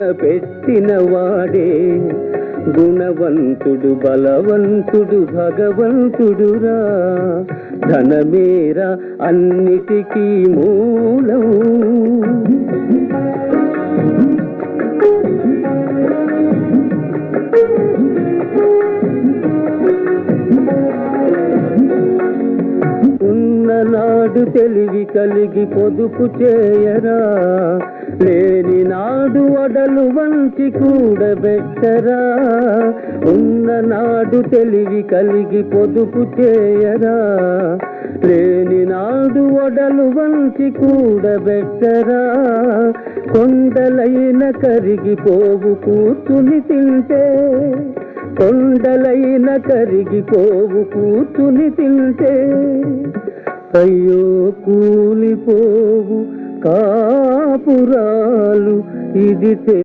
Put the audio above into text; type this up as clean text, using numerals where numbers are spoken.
పెట్టిన వాడే గుణవంతుడు బలవంతుడు భగవంతుడురా. ధనమేరా అన్నిటికీ మూలం. ఉన్ననాడు తెలివి కలిగి పొదుపు చేయరా, లేని నాడు ఒడలు వంచి కూడబెట్టరా. ఉన్ననాడు తెలివి కలిగి పొదుపు చేయరా, లేని నాడు ఒడలు వంచి కూడబెట్టరా. కొండలైన కరిగిపోవు కూర్చుని తింటే, కొండలైన కరిగిపోవు కూర్చుని తింటే. అయ్యో కూలిపోవు కాపురాలు ఇది